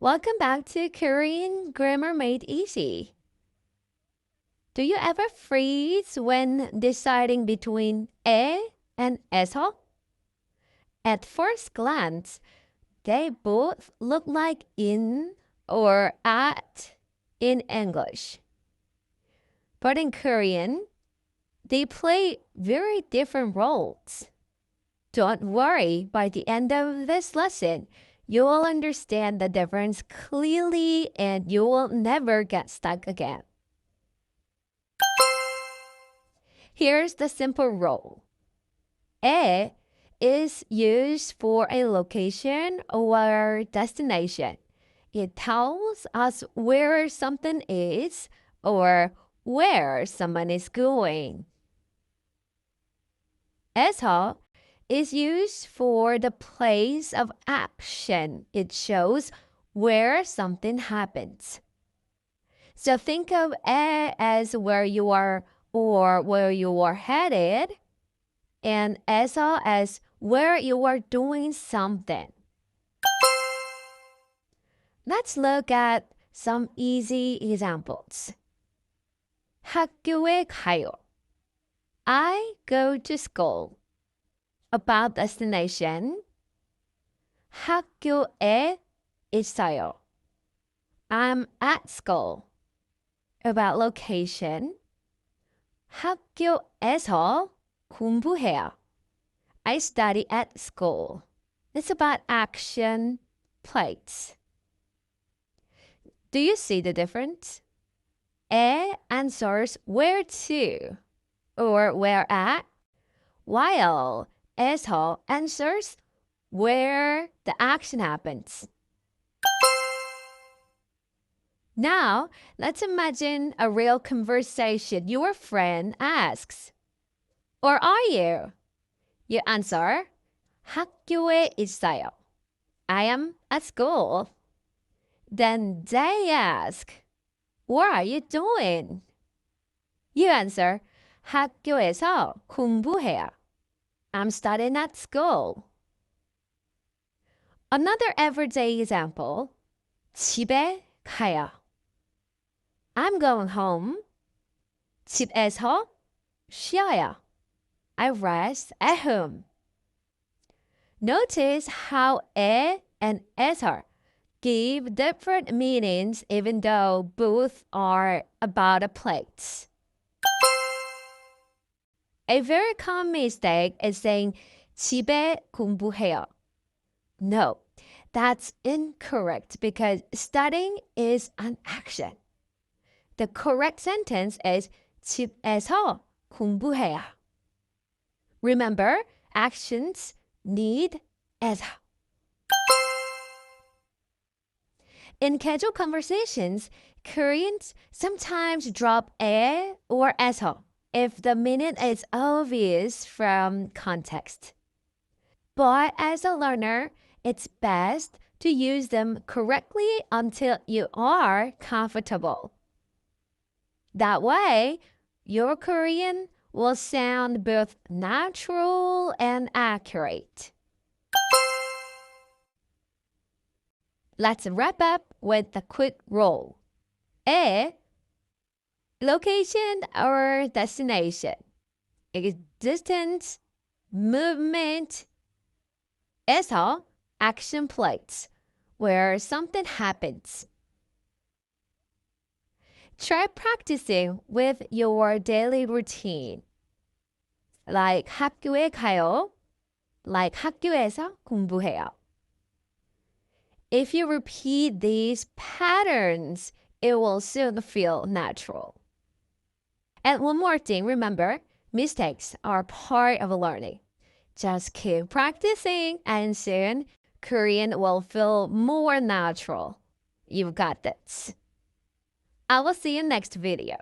Welcome back to Korean Grammar Made Easy. Do you ever freeze when deciding between 에 and 에서? At first glance, they both look like in or at in English. But in Korean, they play very different roles. Don't worry, by the end of this lesson, you will understand the difference clearly and you will never get stuck again. Here's the simple rule. 에 is used for a location or destination. It tells us where something is or where someone is going. 에서 is used for the place of action. It shows where something happens. So think of 에 as where you are or where you are headed, and 에서 as where you are doing something. Let's look at some easy examples. 학교에 가요. I go to school. About destination. 학교에 있어요. I'm at school. About location. 학교에서 공부해요. I study at school. It's about action, place. Do you see the difference? 에 answers where to or where at, while 에서 answers where the action happens. Now, let's imagine a real conversation. Your friend asks, "Where are you?" You answer, 학교에 있어요. I am at school. Then they ask, "What are you doing?" You answer, 학교에서 공부해요. I'm studying at school. Another everyday example, 집에 가요. I'm going home. 집에서 쉬어요. I rest at home. Notice how 에 and 에서 give different meanings even though both are about a place. A very common mistake is saying 집에 공부해요. No, that's incorrect because studying is an action. The correct sentence is 집에서 공부해요. Remember, actions need 에서. In casual conversations, Koreans sometimes drop 에 or 에서 if the meaning is obvious from context. But as a learner, it's best to use them correctly until you are comfortable. That way, your Korean will sound both natural and accurate. Let's wrap up with a quick roll. 에, location or destination. Distance, movement. 에서, action place, where something happens. Try practicing with your daily routine. Like 학교에 가요. Like 학교에서 공부해요. If you repeat these patterns, it will soon feel natural. And one more thing, remember, mistakes are part of learning. Just keep practicing and soon Korean will feel more natural. You've got this. I will see you next video.